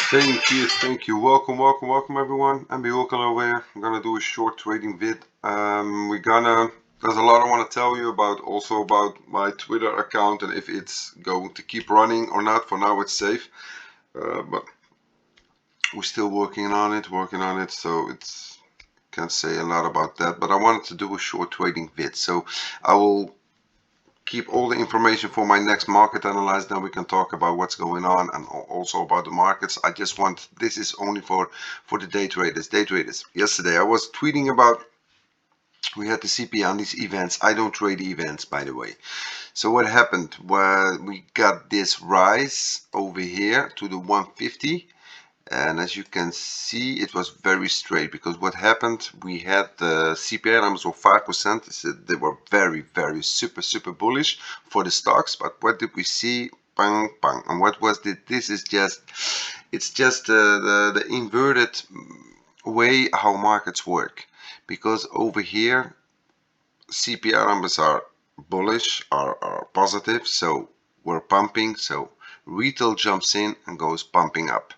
Thank you. Welcome everyone. MB Wilkin over here. I'm gonna do a short trading vid. There's a lot I want to tell you about, also about my Twitter account and if it's going to keep running or not. For now, it's safe, but we're still working on it. So it's can't say a lot about that. But I wanted to do a short trading vid, so I will keep all the information for my next market analyze. Then we can talk about what's going on and also about the markets. I just want, this is only for the day traders. Yesterday I was tweeting about, we had the CPI on these events. I don't trade events, by the way. So what happened? Well, we got this rise over here to the 150. And as you can see, it was very straight, because what happened, we had the CPI numbers of 5%. They were very super bullish for the stocks. But what did we see? Bang, bang. And what was this is just, it's just the inverted way how markets work. Because over here, CPI numbers are bullish, are positive. So we're pumping. So retail jumps in and goes pumping up.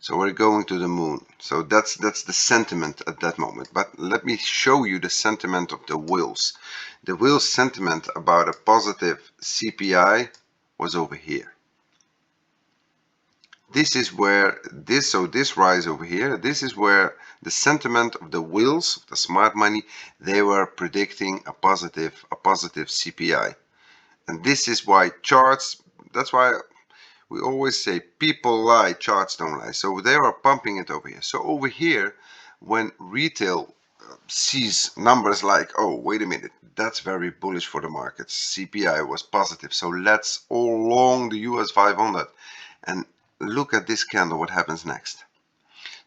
So we're going to the moon. So that's the sentiment at that moment. But let me show you the sentiment of the whales. The whale sentiment about a positive CPI was over here. This is where this rise over here, this is where the sentiment of the whales, the smart money, they were predicting a positive CPI. And this is why charts, that's why we always say people lie, charts don't lie. So they are pumping it over here. So over here, when retail sees numbers like, oh, wait a minute, that's very bullish for the markets. CPI was positive. So let's all long the US 500. And look at this candle, what happens next.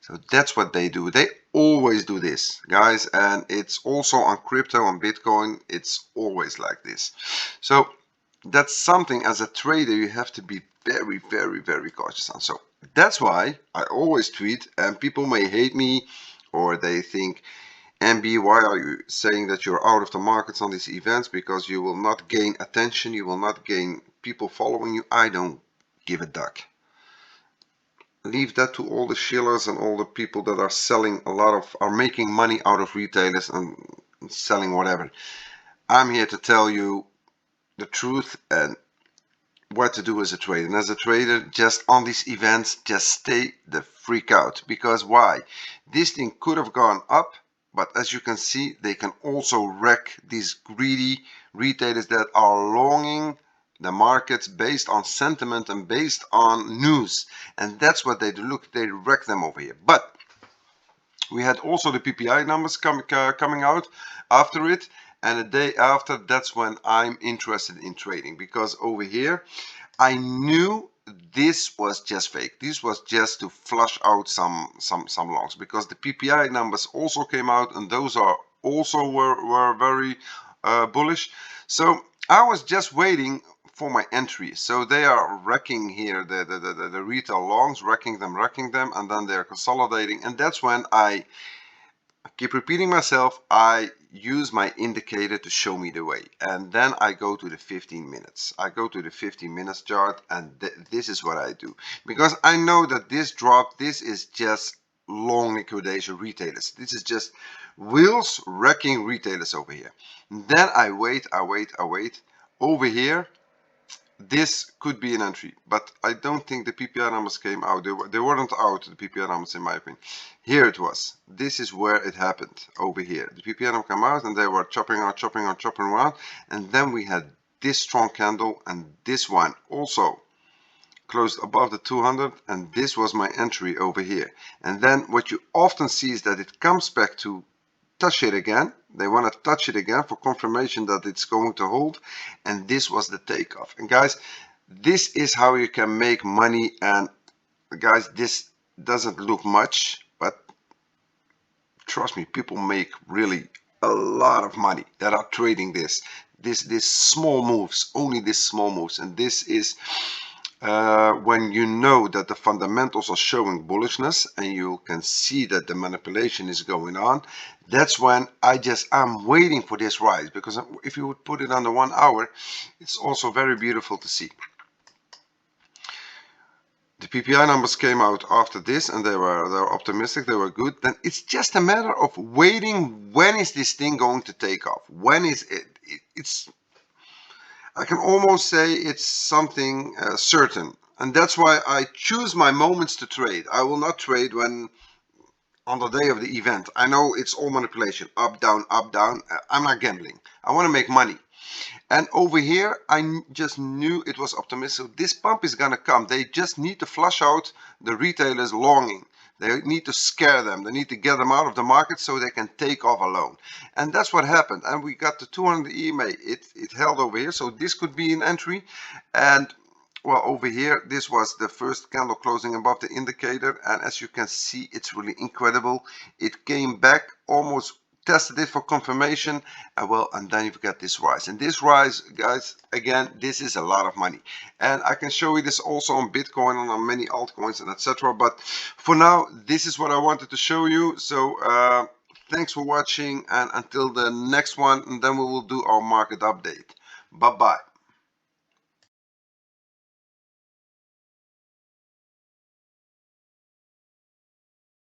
So that's what they do. They always do this, guys. And it's also on crypto, on Bitcoin. It's always like this. So that's something as a trader you have to be very cautious on. So that's why I always tweet, and people may hate me or they think, MB, why are you saying that you're out of the markets on these events? Because you will not gain attention, you will not gain people following you. I don't give a duck. Leave that to all the shillers and all the people that are selling are making money out of retailers and selling whatever. I'm here to tell you the truth and what to do as a trader. And as a trader, just on these events, just stay the freak out. Because why? This thing could have gone up, but as you can see, they can also wreck these greedy retailers that are longing the markets based on sentiment and based on news. And that's what they do. Look, they wreck them over here. But we had also the PPI numbers coming out after it. And the day after, that's when I'm interested in trading, because over here I knew this was just fake. This was just to flush out some longs, because the PPI numbers also came out and those are also were very bullish. So I was just waiting for my entry. So they are wrecking here the retail longs, wrecking them, and then they're consolidating, and that's when I keep repeating myself, I use my indicator to show me the way, and then I go to the 15 minutes. I go to the 15 minutes chart, and this is what I do, because I know that this drop, this is just long liquidation retailers. This is just wheels wrecking retailers over here. And then I wait over here. This could be an entry, but I don't think the PPI numbers came out. They weren't out, the PPI numbers, in my opinion. Here it was. This is where it happened, over here. The PPI numbers came out and they were chopping around. And then we had this strong candle, and this one also closed above the 200, and this was my entry over here. And then what you often see is that it comes back to touch it again. They want to touch it again for confirmation that it's going to hold, and this was the takeoff. And guys, this is how you can make money. And guys, this doesn't look much, but trust me, people make really a lot of money that are trading this small moves, only these small moves. And this is when you know that the fundamentals are showing bullishness and you can see that the manipulation is going on. That's when I'm waiting for this rise, because if you would put it on the 1 hour, it's also very beautiful to see. The PPI numbers came out after this, and they were optimistic, they were good. Then it's just a matter of waiting. When is this thing going to take off? When is it's I can almost say it's something certain, and that's why I choose my moments to trade. I will not trade when on the day of the event. I know it's all manipulation, up down up down. I'm not gambling. I want to make money. And over here, just knew it was optimistic. This pump is gonna come. They just need to flush out the retailers longing. They need to scare them. They need to get them out of the market so they can take off alone. And that's what happened. And we got the 200 EMA. It held over here. So this could be an entry. And well, over here, this was the first candle closing above the indicator. And as you can see, it's really incredible. It came back, almost tested it for confirmation, and well, and then you've got this rise. And this rise, guys, again, this is a lot of money. And I can show you this also on Bitcoin and on many altcoins and etc. But for now, this is what I wanted to show you. So thanks for watching, and until the next one, and then we will do our market update. Bye bye.